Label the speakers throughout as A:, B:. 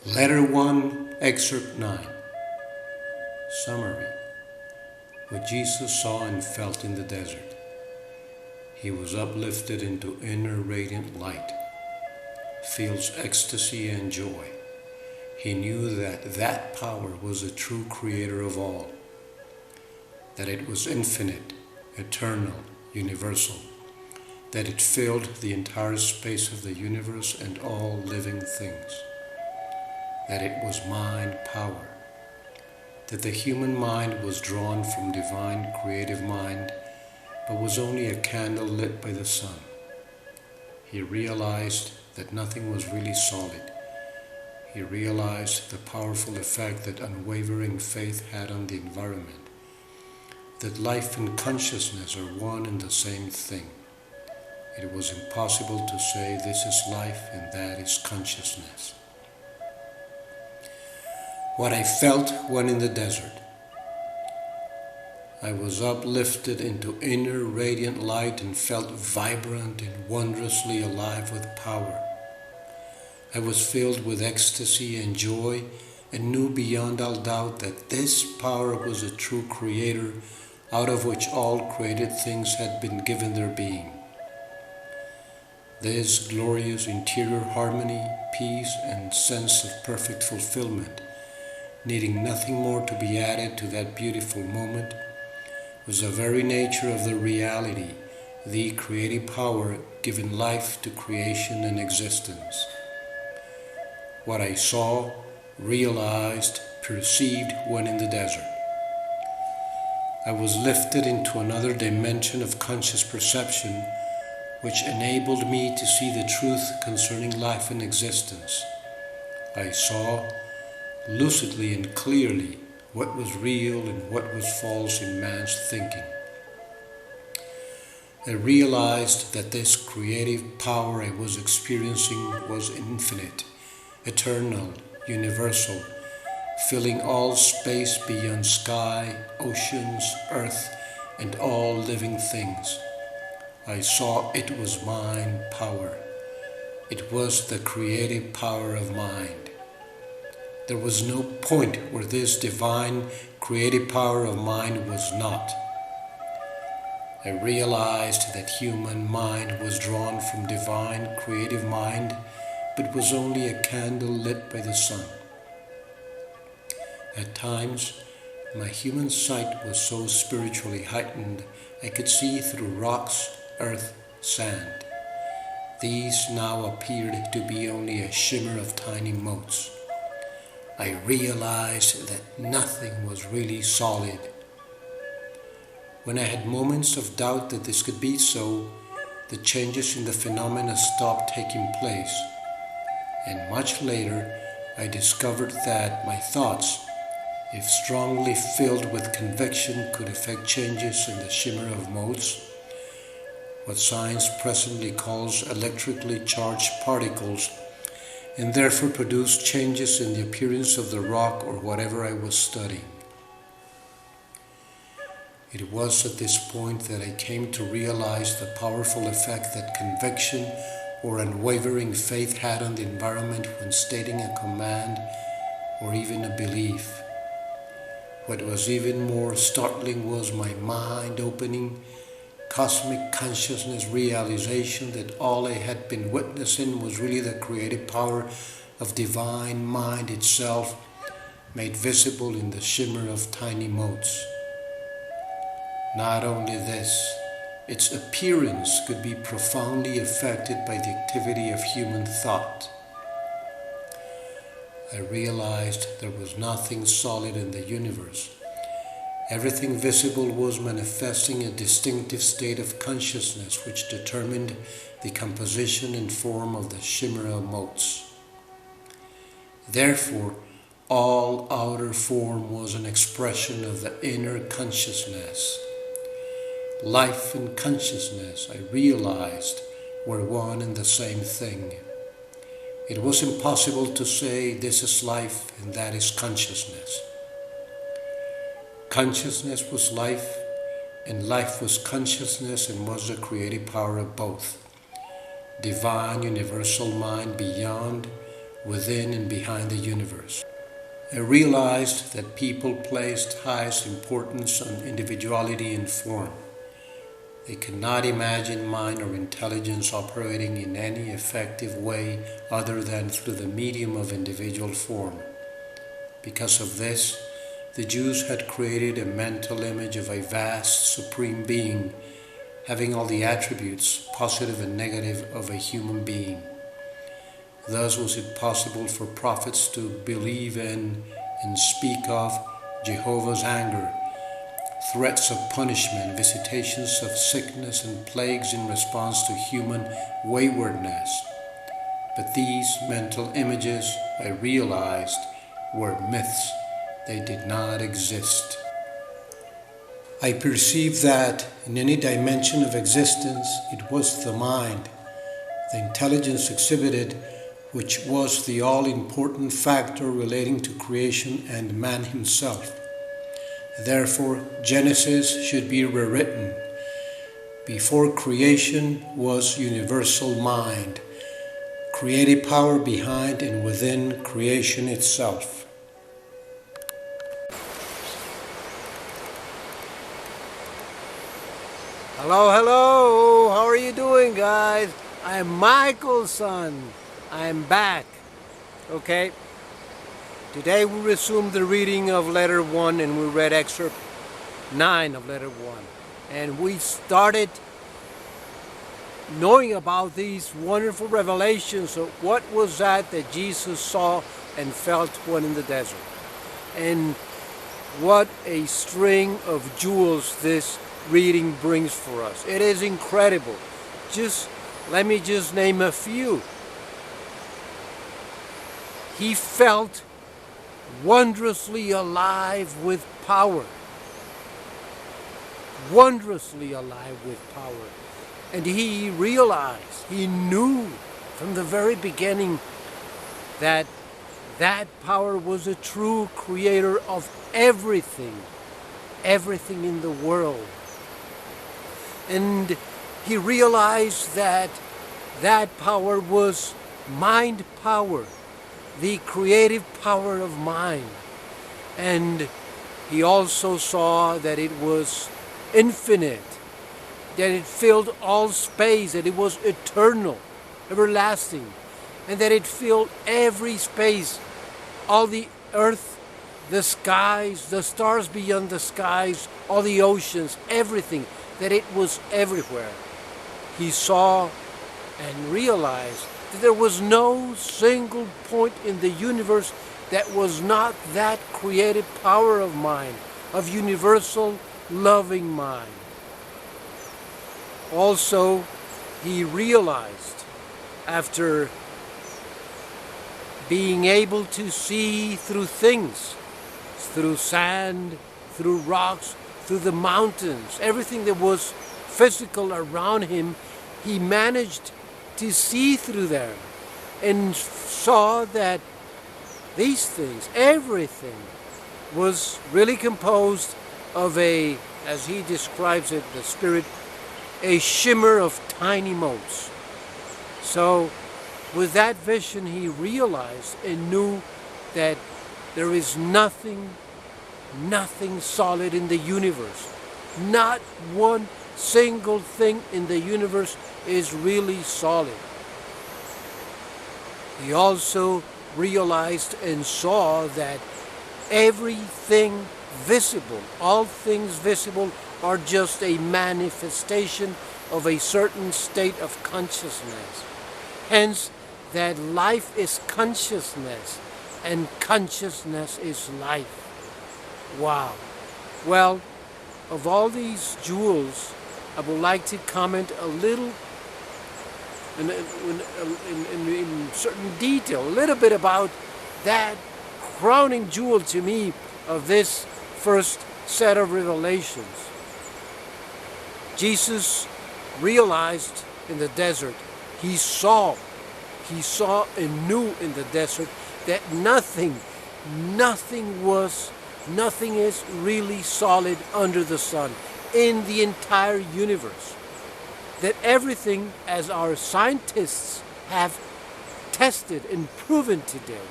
A: Letter 1, Excerpt 9. Summary. What Jesus saw and felt in the desert. He was uplifted into inner radiant light, feels ecstasy and joy. He knew that that power was the true creator of all, that it was infinite, eternal, universal, that it filled the entire space of the universe and all living things, that it was mind power, that the human mind was drawn from divine creative mind, but was only a candle lit by the sun. He realized that nothing was really solid. He realized the powerful effect that unwavering faith had on the environment, that life and consciousness are one and the same thing. It was impossible to say this is life and that is consciousness. What I felt when in the desert. I was uplifted into inner radiant light and felt vibrant and wondrously alive with power. I was filled with ecstasy and joy and knew beyond all doubt that this power was a true creator out of which all created things had been given their being. This glorious interior harmony, peace, and sense of perfect fulfillment, needing nothing more to be added to that beautiful moment, was the very nature of the reality, the creative power giving life to creation and existence. What I saw, realized, perceived when in the desert. I was lifted into another dimension of conscious perception, which enabled me to see the truth concerning life and existence. I saw, lucidly and clearly, what was real and what was false in man's thinking. I realized that this creative power I was experiencing was infinite, eternal, universal, filling all space beyond sky, oceans, earth, and all living things. I saw it was mind power. It was the creative power of mind. There was no point where this divine creative power of mind was not. I realized that human mind was drawn from divine creative mind, but was only a candle lit by the sun. At times, my human sight was so spiritually heightened I could see through rocks, earth, sand. These now appeared to be only a shimmer of tiny motes. I realized that nothing was really solid. When I had moments of doubt that this could be so, the changes in the phenomena stopped taking place, and much later I discovered that my thoughts, if strongly filled with conviction, could effect changes in the shimmer of motes, what science presently calls electrically charged particles, and therefore produce changes in the appearance of the rock or whatever I was studying. It was at this point that I came to realize the powerful effect that conviction or unwavering faith had on the environment when stating a command or even a belief. What was even more startling was my mind-opening, cosmic consciousness realization that all I had been witnessing was really the creative power of divine mind itself, made visible in the shimmer of tiny motes. Not only this, its appearance could be profoundly affected by the activity of human thought. I realized there was nothing solid in the universe. Everything visible was manifesting a distinctive state of consciousness which determined the composition and form of the shimmer of motes. Therefore, all outer form was an expression of the inner consciousness. Life and consciousness, I realized, were one and the same thing. It was impossible to say this is life and that is consciousness. Consciousness was life, and life was consciousness and was the creative power of both. Divine universal mind beyond, within and behind the universe. I realized that people placed highest importance on individuality and form. They could not imagine mind or intelligence operating in any effective way other than through the medium of individual form. Because of this, the Jews had created a mental image of a vast, supreme being, having all the attributes, positive and negative, of a human being. Thus was it possible for prophets to believe in and speak of Jehovah's anger, threats of punishment, visitations of sickness and plagues in response to human waywardness. But these mental images, I realized, were myths. They did not exist. I perceived that in any dimension of existence, it was the mind, the intelligence exhibited, which was the all-important factor relating to creation and man himself. Therefore, Genesis should be rewritten. Before creation was universal mind, creative power behind and within creation itself.
B: Hello, how are you doing, guys? I'm Michael's son. I'm back. Okay? Today we resumed the reading of letter 1 and we read excerpt 9 of letter 1. And we started knowing about these wonderful revelations of what was that Jesus saw and felt when in the desert. And what a string of jewels this reading brings for us. It is incredible. Let me just name a few. He felt wondrously alive with power. Wondrously alive with power. And he realized, he knew from the very beginning that that power was a true creator of everything in the world. And he realized that that power was mind power, the creative power of mind. And he also saw that it was infinite, that it filled all space, that it was eternal, everlasting, and that it filled every space, all the earth, the skies, the stars beyond the skies, all the oceans, everything, that it was everywhere. He saw and realized that there was no single point in the universe that was not that creative power of mind, of universal loving mind. Also, he realized, after being able to see through things, through sand, through rocks, through the mountains, everything that was physical around him, he managed to see through them and saw that these things, everything, was really composed of a, as he describes it, the spirit, a shimmer of tiny motes. So with that vision, he realized and knew that there is nothing solid in the universe. Not one single thing in the universe is really solid. He also realized and saw that everything visible, all things visible, are just a manifestation of a certain state of consciousness. Hence, that life is consciousness and consciousness is life. Wow. Well, of all these jewels, I would like to comment a little in certain detail, a little bit about that crowning jewel to me of this first set of revelations. Jesus realized in the desert, he saw and knew in the desert that nothing is really solid under the sun in the entire universe. That everything, as our scientists have tested and proven today.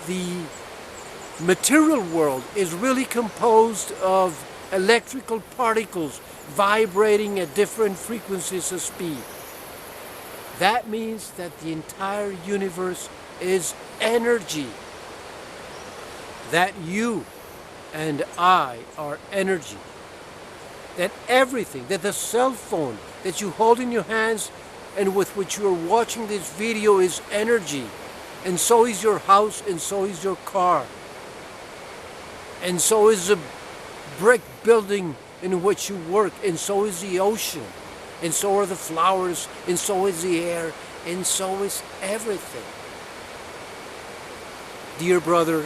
B: The material world is really composed of electrical particles vibrating at different frequencies of speed. That means that the entire universe is energy. That you and I are energy. That everything, that the cell phone that you hold in your hands and with which you are watching this video is energy. And so is your house, and so is your car. And so is the brick building in which you work, and so is the ocean, and so are the flowers, and so is the air, and so is everything. Dear brother,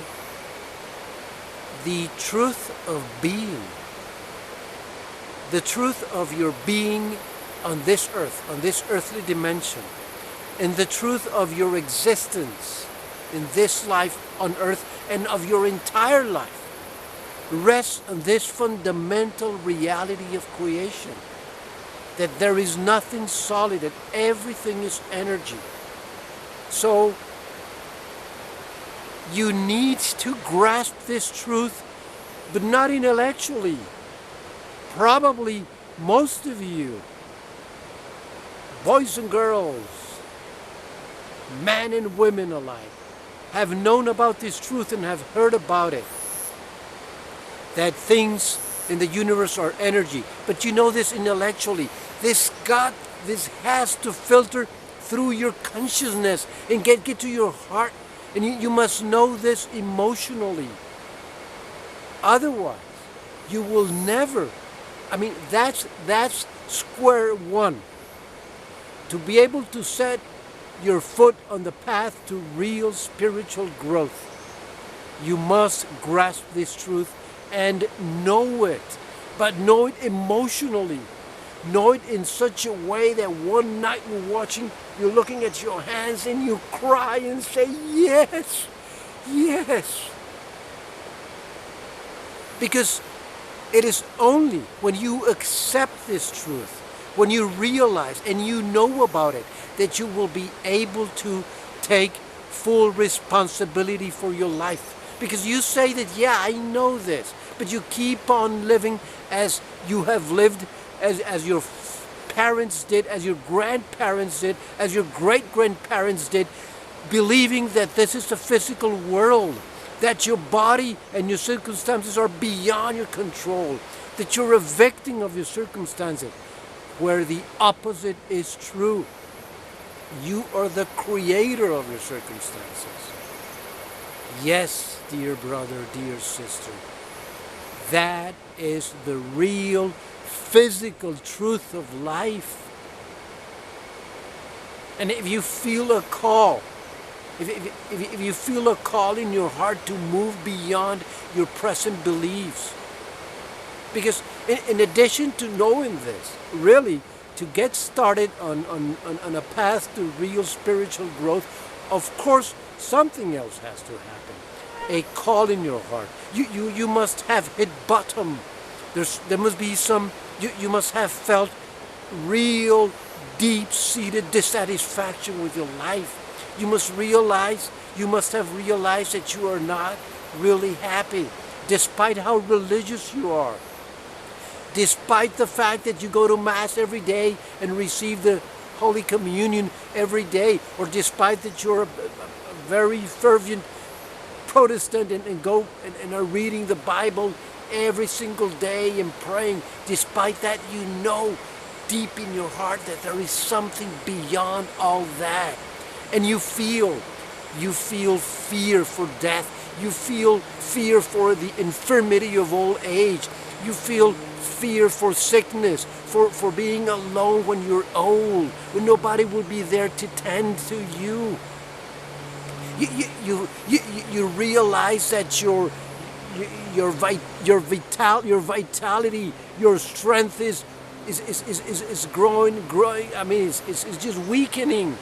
B: the truth of being, the truth of your being on this earth, on this earthly dimension, and the truth of your existence in this life on earth and of your entire life rests on this fundamental reality of creation, that there is nothing solid, that everything is energy. So you need to grasp this truth, but not intellectually. Probably most of you, boys and girls, men and women alike, have known about this truth and have heard about it. That things in the universe are energy. But you know this intellectually. This has to filter through your consciousness and get to your heart. And you must know this emotionally. Otherwise, you will never, that's square one. To be able to set your foot on the path to real spiritual growth, you must grasp this truth and know it, but know it emotionally. Know it in such a way that one night you're looking at your hands and you cry and say, yes, yes. Because it is only when you accept this truth, when you realize and you know about it, that you will be able to take full responsibility for your life. Because you say that, yeah, I know this, but you keep on living as you have lived, as your parents did, as your grandparents did, as your great-grandparents did, believing that this is the physical world, that your body and your circumstances are beyond your control, that you're a victim of your circumstances, where the opposite is true. You are the creator of your circumstances. Yes, dear brother, dear sister, that is the real physical truth of life. And if you feel a call, if you feel a call in your heart to move beyond your present beliefs, because in addition to knowing this, really, to get started on a path to real spiritual growth, of course, something else has to happen. A call in your heart. You must have hit bottom. There must be some, you must have felt real, deep-seated dissatisfaction with your life. You must have realized that you are not really happy, despite how religious you are. Despite the fact that you go to Mass every day and receive the Holy Communion every day, or despite that you're a very fervent Protestant and go and are reading the Bible every single day and praying, despite that, you know deep in your heart that there is something beyond all that. And you feel fear for death. You feel fear for the infirmity of old age. You feel fear for sickness, for being alone when you're old, when nobody will be there to tend to you. You realize that your vitality, your strength is growing. I mean, it's just weakening.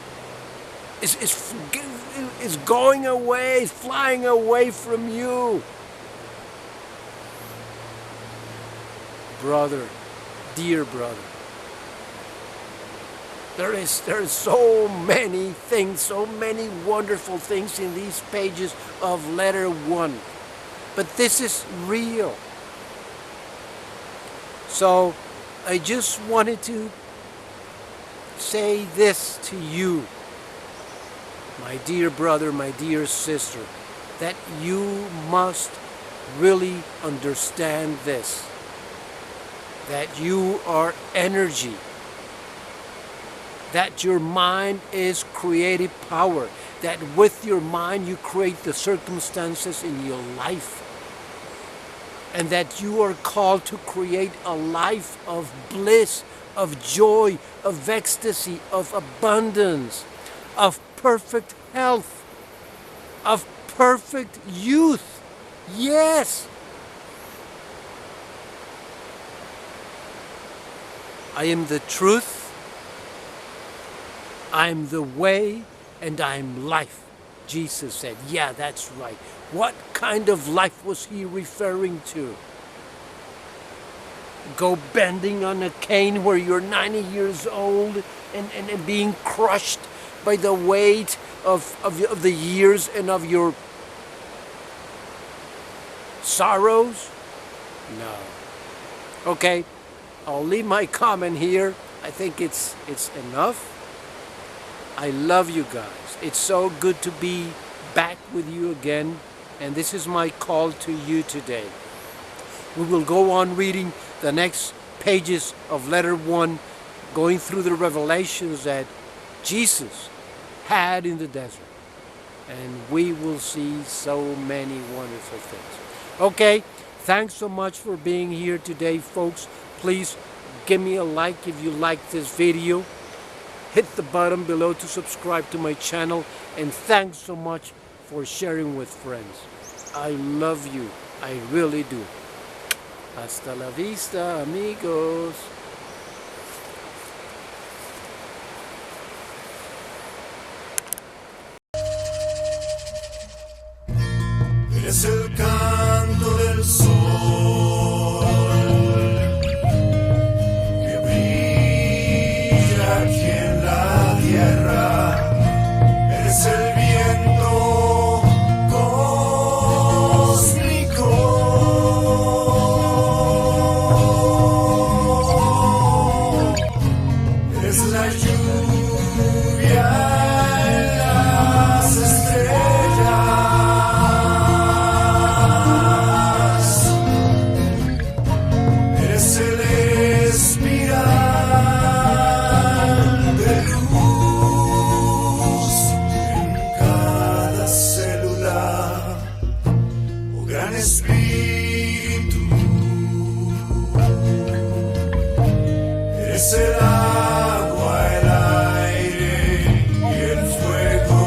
B: It's going away. It's flying away from you. Brother, dear brother, There's so many things, so many wonderful things in these pages of letter 1. But this is real. So I just wanted to say this to you, my dear brother, my dear sister, that you must really understand this, that you are energy, that your mind is creative power, that with your mind you create the circumstances in your life, and that you are called to create a life of bliss, of joy, of ecstasy, of abundance, of perfect health, of perfect youth. Yes! I am the truth, I am the way, and I am life. Jesus said, yeah, that's right. What kind of life was he referring to? Go bending on a cane where you're 90 years old and being crushed by the weight of the years and of your sorrows? No. Okay, I'll leave my comment here. I think it's enough. I love you guys. It's so good to be back with you again, and this is my call to you today. We will go on reading the next pages of letter 1, going through the revelations that Jesus had in the desert, and we will see so many wonderful things. Okay, thanks so much for being here today, folks. Please give me a like if you like this video. Hit the button below to subscribe to my channel, and thanks so much for sharing with friends. I love you. I really do. Hasta la vista, amigos.
C: Es el canto del sol que brilla aquí en la tierra. Es el viento cósmico. Es la lluvia en las estrellas. Es el espiral de luz en cada célula, oh gran espíritu. Es el agua, el aire y el fuego.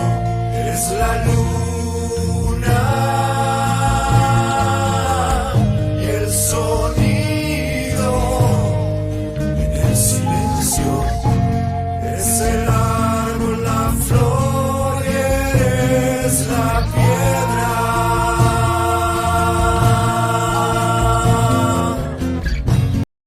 C: Es la luna y el sonido en el silencio. Es el árbol, la flor y eres la piedra.